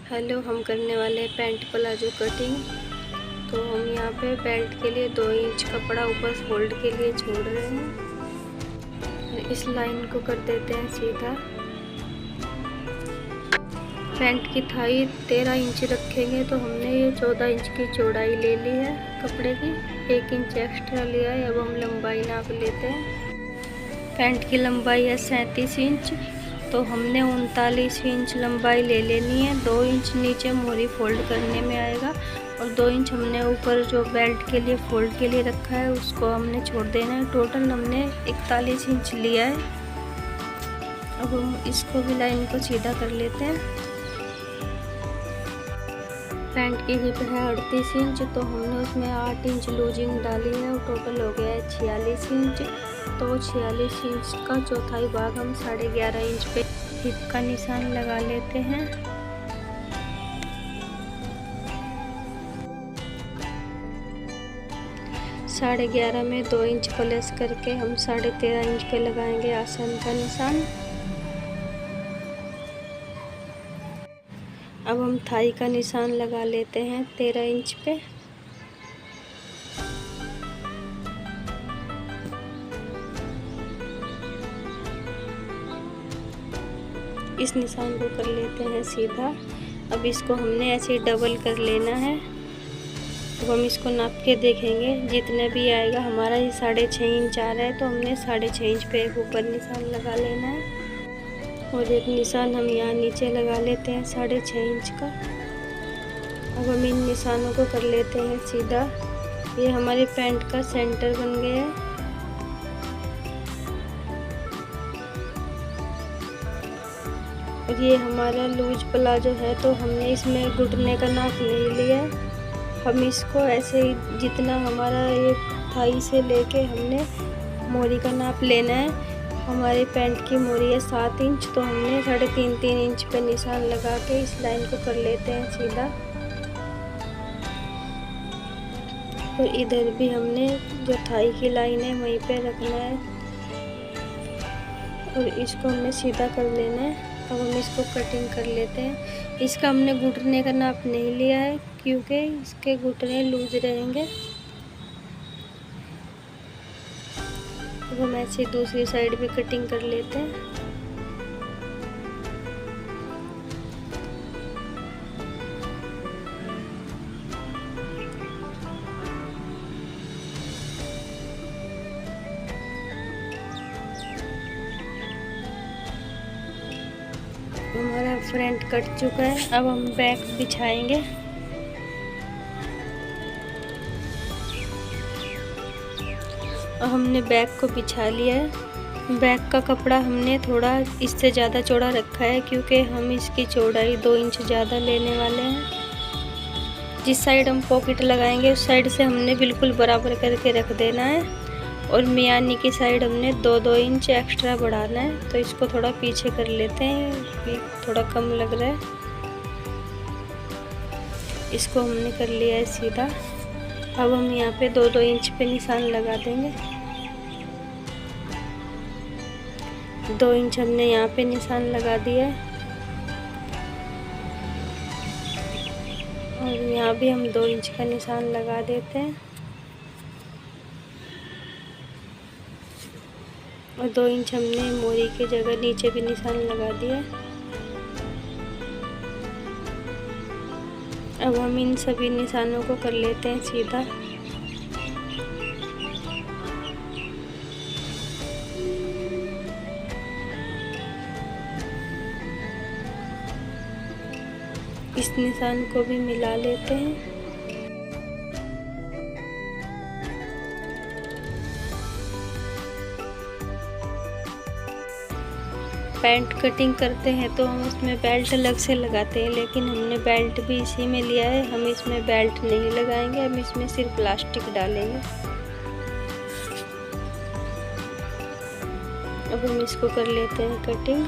Hello, हम करने वाले हैं पैंट प्लाजो कटिंग। तो हम यहाँ पे बेल्ट के लिए 2 इंच कपड़ा ऊपर फोल्ड के लिए छोड़ रहे हैं। इस लाइन को कर देते हैं सीधा। पैंट की थाई 13 इंच रखेंगे, तो हमने ये 14 इंच की चौड़ाई ले ली है कपड़े की। 1 इंच एक्स्ट्रा लिया है। अब हम लंबाई नाप लेते हैं। पैंट की लंबाई है 37 इंच, तो हमने 39 इंच लंबाई ले लेनी है। 2 इंच नीचे मोरी फोल्ड करने में आएगा और 2 इंच हमने ऊपर जो बेल्ट के लिए फोल्ड के लिए रखा है उसको हमने छोड़ देना है। टोटल हमने 41 इंच लिया है। अब हम इसको भी लाइन को सीधा कर लेते हैं। पैंट की हिप है 38 इंच, तो हमने उसमें 8 इंच लूजिंग डाली है और टोटल हो गया है 46 इंच। तो 46 इंच का चौथाई भाग हम 11.5 इंच पे हिप का निशान लगा लेते हैं। साढ़े 11 में 2 इंच प्लस करके हम 13.5 इंच पे लगाएंगे आसन का निशान। अब हम थाई का निशान लगा लेते हैं 13 इंच पे। इस निशान को कर लेते हैं सीधा। अब इसको हमने ऐसे डबल कर लेना है। अब हम इसको नाप के देखेंगे, जितने भी आएगा हमारा ये 6.5 इंच आ रहा है, तो हमने 6.5 इंच पे एक ऊपर निशान लगा लेना है और एक निशान हम यहाँ नीचे लगा लेते हैं 6.5 इंच का। अब हम इन निशानों को कर लेते हैं सीधा। ये हमारे पैंट का सेंटर बन गया है। और ये हमारा लूज प्लाजो है, तो हमने इसमें घुटने का नाप नहीं लिया है। हम इसको ऐसे ही जितना हमारा ये थाई से लेके हमने मोरी का नाप लेना है। हमारे पैंट की मोरी है 7 इंच, तो हमने 3.5 इंच पे निशान लगा के इस लाइन को कर लेते हैं सीधा। और इधर भी हमने जो थाई की लाइन है वहीं पे रखना है और इसको हमने सीधा कर लेना है। अब हम इसको कटिंग कर लेते हैं। इसका हमने घुटने का नाप नहीं लिया है क्योंकि इसके घुटने लूज रहेंगे। अब हम ऐसे दूसरी साइड भी कटिंग कर लेते हैं। हमारा फ्रंट कट चुका है। अब हम बैक बिछाएंगे। और हमने बैक को बिछा लिया है। बैक का कपड़ा हमने थोड़ा इससे ज़्यादा चौड़ा रखा है क्योंकि हम इसकी चौड़ाई 2 इंच ज़्यादा लेने वाले हैं। जिस साइड हम पॉकेट लगाएंगे उस साइड से हमने बिल्कुल बराबर करके रख देना है और मियानी की साइड हमने 2-2 इंच एक्स्ट्रा बढ़ाना है। तो इसको थोड़ा पीछे कर लेते हैं, थोड़ा कम लग रहा है। इसको हमने कर लिया है सीधा। अब हम यहाँ पे 2-2 इंच पे निशान लगा देंगे। 2 इंच हमने यहाँ पे निशान लगा दिया है और यहाँ भी हम 2 इंच का निशान लगा देते हैं और 2 इंच हमने मोरी की जगह नीचे भी निशान लगा दिया। अब हम इन सभी निशानों को कर लेते हैं सीधा। इस निशान को भी मिला लेते हैं। पैंट कटिंग करते हैं तो हम उसमें बेल्ट अलग से लगाते हैं, लेकिन हमने बेल्ट भी इसी में लिया है। हम इसमें बेल्ट नहीं लगाएंगे, हम इसमें सिर्फ प्लास्टिक डालेंगे। अब हम इसको कर लेते हैं कटिंग।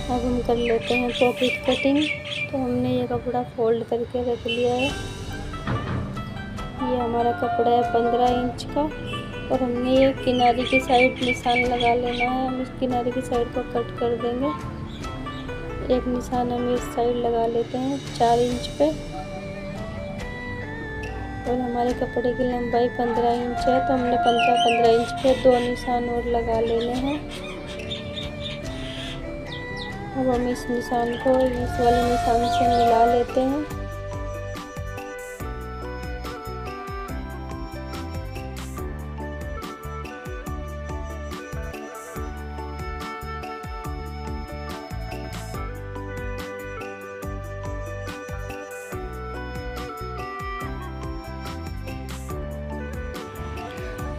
अब हम कर लेते हैं पॉकेट कटिंग। तो हमने ये कपड़ा फोल्ड करके रख लिया है। ये हमारा कपड़ा है 15 इंच का और हमने ये किनारे की साइड निशान लगा लेना है। हम इस किनारे की साइड को कट कर देंगे। एक निशान हम इस साइड लगा लेते हैं 4 इंच पे। और हमारे कपड़े की लंबाई 15 इंच है, तो हमने 15 इंच पे 2 निशान और लगा लेने हैं। अब हम इस निशान को इस वाले निशान से मिला लेते हैं।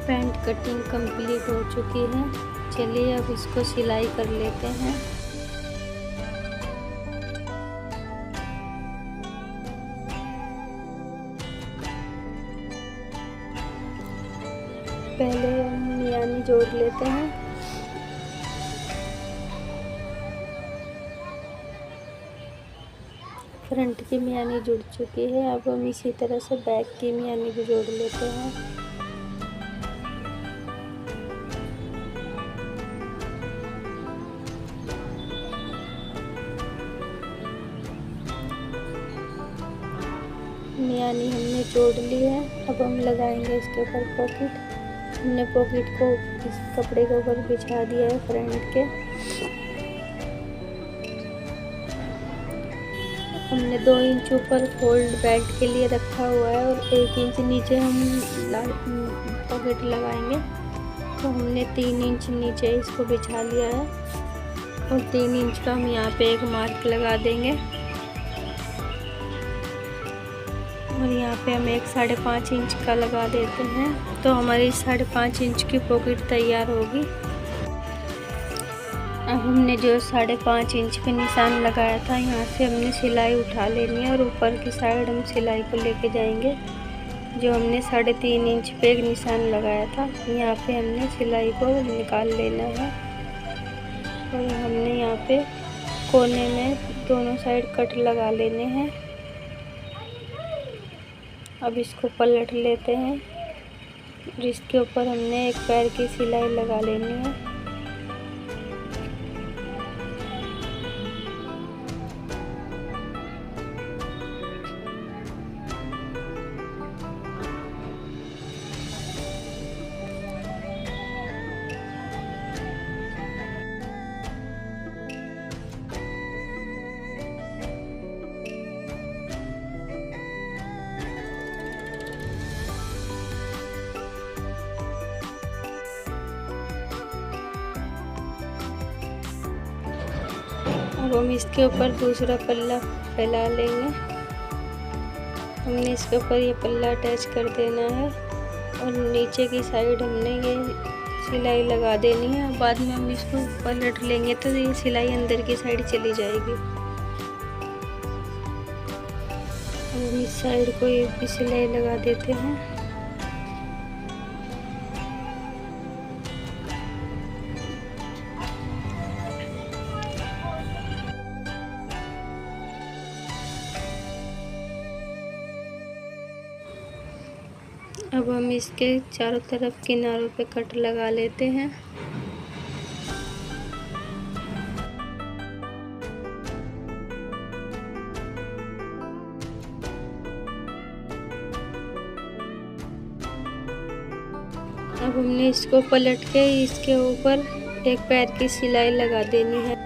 पैंट कटिंग कंप्लीट हो चुकी है। चलिए अब इसको सिलाई कर लेते हैं। पहले हम मियानी जोड़ लेते हैं। फ्रंट की मियानी जुड़ चुकी है। अब हम इसी तरह से बैक की मियानी भी जोड़ लेते हैं। मियानी हमने जोड़ ली है। अब हम लगाएंगे इसके ऊपर पॉकेट। हमने पॉकेट को इस कपड़े के ऊपर बिछा दिया है फ्रंट के। हमने 2 इंच ऊपर फोल्ड बेल्ट के लिए रखा हुआ है और 1 इंच नीचे हम पॉकेट लगाएंगे। तो हमने 3 इंच नीचे इसको बिछा लिया है और 3 इंच का हम यहाँ पे एक मार्क लगा देंगे। और यहाँ पे हम एक 5.5 इंच का लगा देते हैं। तो हमारी 5.5 इंच की पॉकेट तैयार होगी। अब हमने जो 5.5 इंच पे निशान लगाया था, यहाँ से हमने सिलाई उठा लेनी है और ऊपर की साइड हम सिलाई को लेके जाएंगे। जो हमने 3.5 इंच पे एक निशान लगाया था, यहाँ पे हमने सिलाई को निकाल लेना है। और हमने यहाँ पे कोने में दोनों साइड कट लगा लेने हैं। अब इसको पलट लेते हैं, जिसके ऊपर हमने एक पैर की सिलाई लगा लेनी है। अब हम इसके ऊपर दूसरा पल्ला फैला लेंगे। हमने इसके ऊपर ये पल्ला अटैच कर देना है और नीचे की साइड हमने ये सिलाई लगा देनी है। बाद में हम इसको पलट लेंगे तो ये सिलाई अंदर की साइड चली जाएगी। हम इस साइड को ये भी सिलाई लगा देते हैं। अब हम इसके चारों तरफ किनारों पे कट लगा लेते हैं। अब हमने इसको पलट के इसके ऊपर एक पैर की सिलाई लगा देनी है।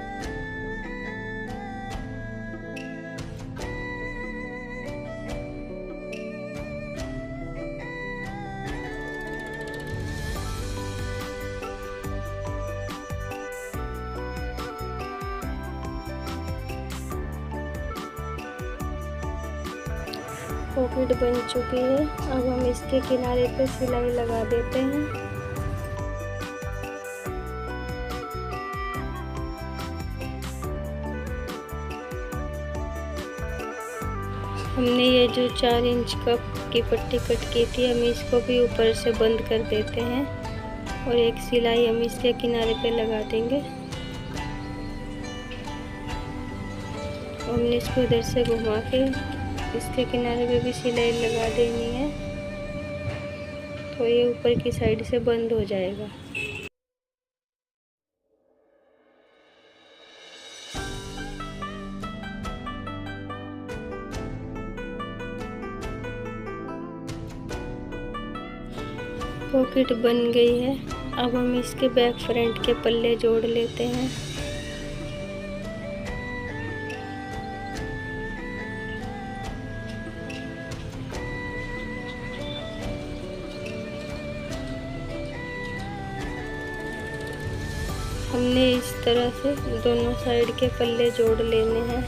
पॉकेट बन चुकी है। अब हम इसके किनारे पे सिलाई लगा देते हैं। हमने ये जो 4 इंच की पट्टी कट की थी, हम इसको भी ऊपर से बंद कर देते हैं और एक सिलाई हम इसके किनारे पे लगा देंगे। हमने इसको इधर से घुमा के इसके किनारे पे भी सिलाई लगा देनी है, तो ये ऊपर की साइड से बंद हो जाएगा। पॉकेट बन गई है। अब हम इसके बैक फ्रंट के पल्ले जोड़ लेते हैं। हमने इस तरह से दोनों साइड के पल्ले जोड़ लेने हैं।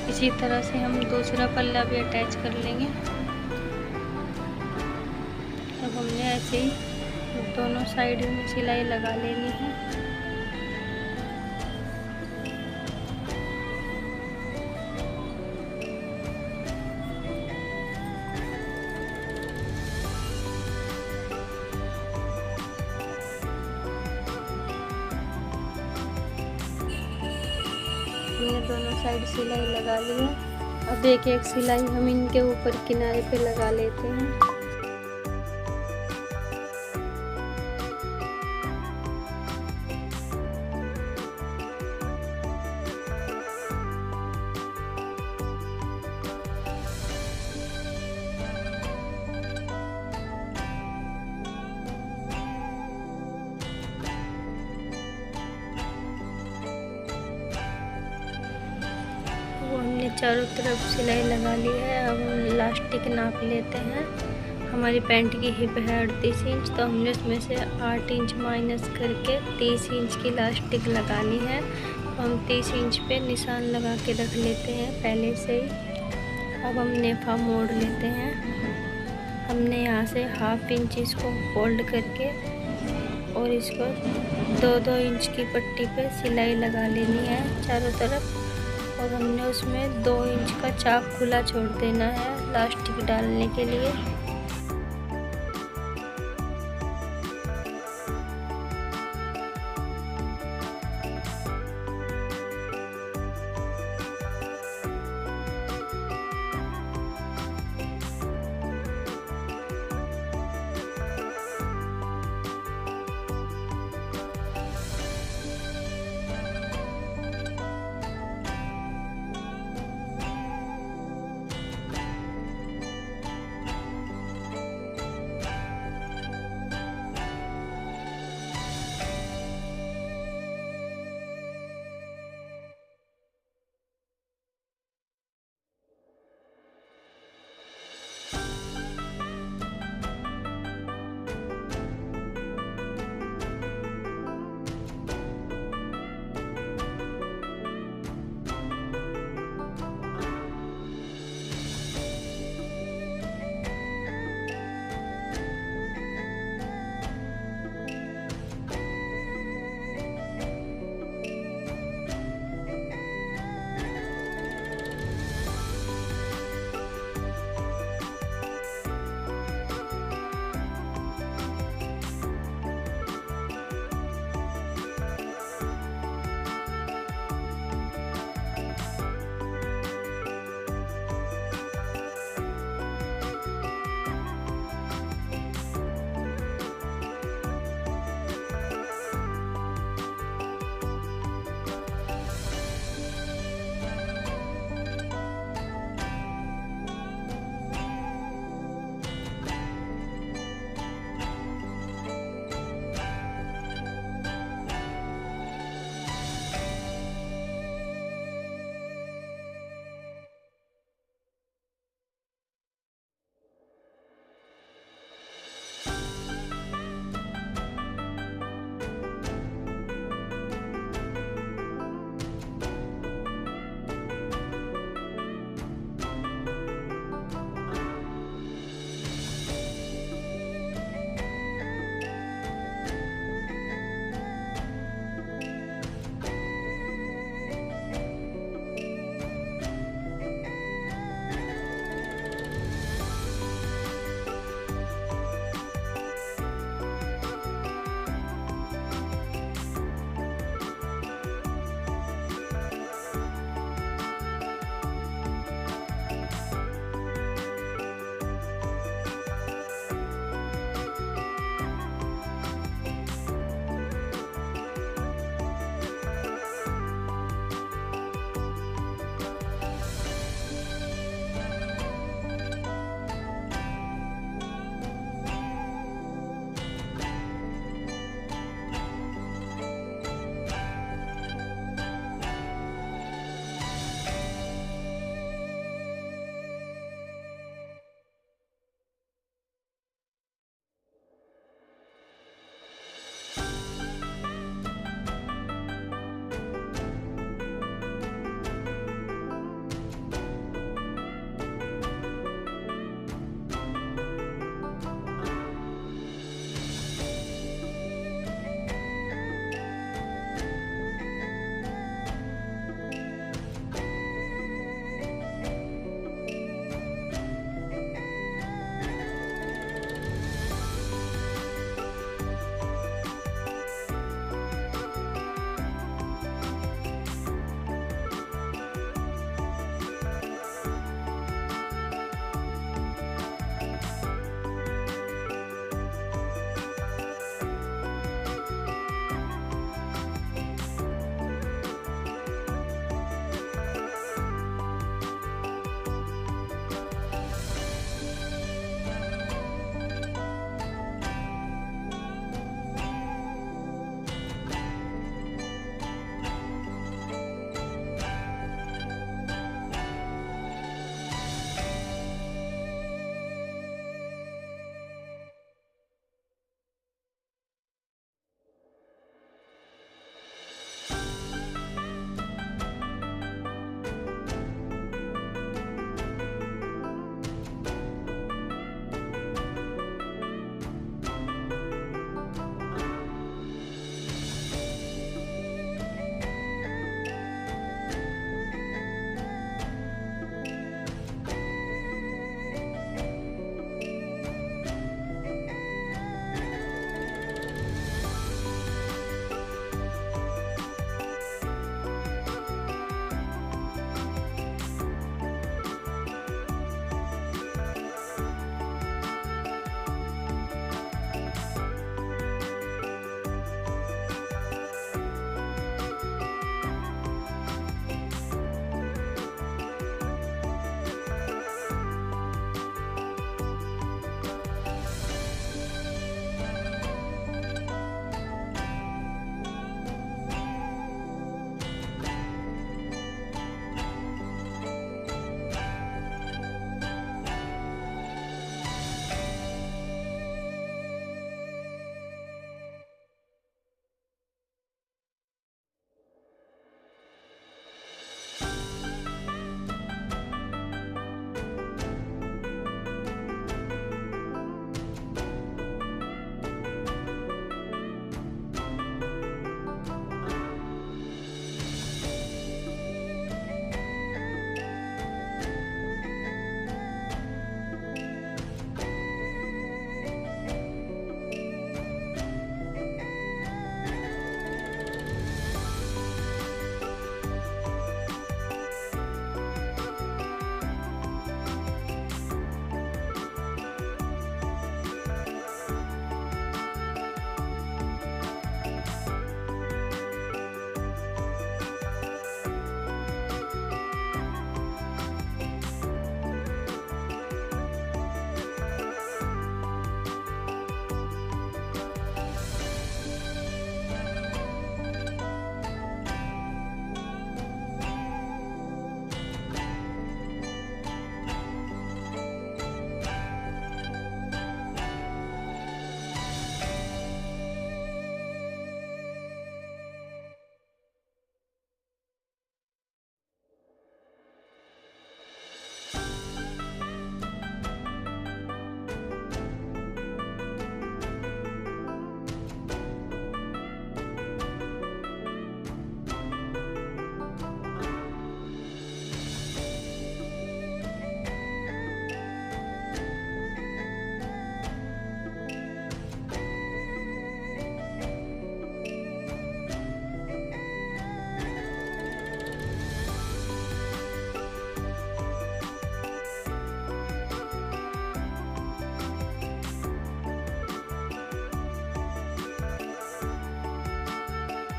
इसी तरह से हम दूसरा पल्ला भी अटैच कर लेंगे। अब हमने ऐसे ही दोनों साइड में सिलाई लगा लेनी है। हमने दोनों साइड सिलाई लगा ली है। अब एक एक सिलाई हम इनके ऊपर किनारे पे लगा लेते हैं। हमने चारों तरफ सिलाई लगा ली है। अब हम इलास्टिक नाप लेते हैं। हमारी पैंट की हिप है 38 इंच, तो हमने उसमें से 8 इंच माइनस करके 30 इंच की इलास्टिक लगानी है। तो हम 30 इंच पे निशान लगा के रख लेते हैं पहले से ही। अब हम नेफा मोड़ लेते हैं। हमने यहाँ से 1/2 इंच इसको फोल्ड करके और इसको 2-2 इंच की पट्टी पे सिलाई लगा लेनी है चारों तरफ। और हमने उसमें 2 इंच का चाक खुला छोड़ देना है इलास्टिक डालने के लिए।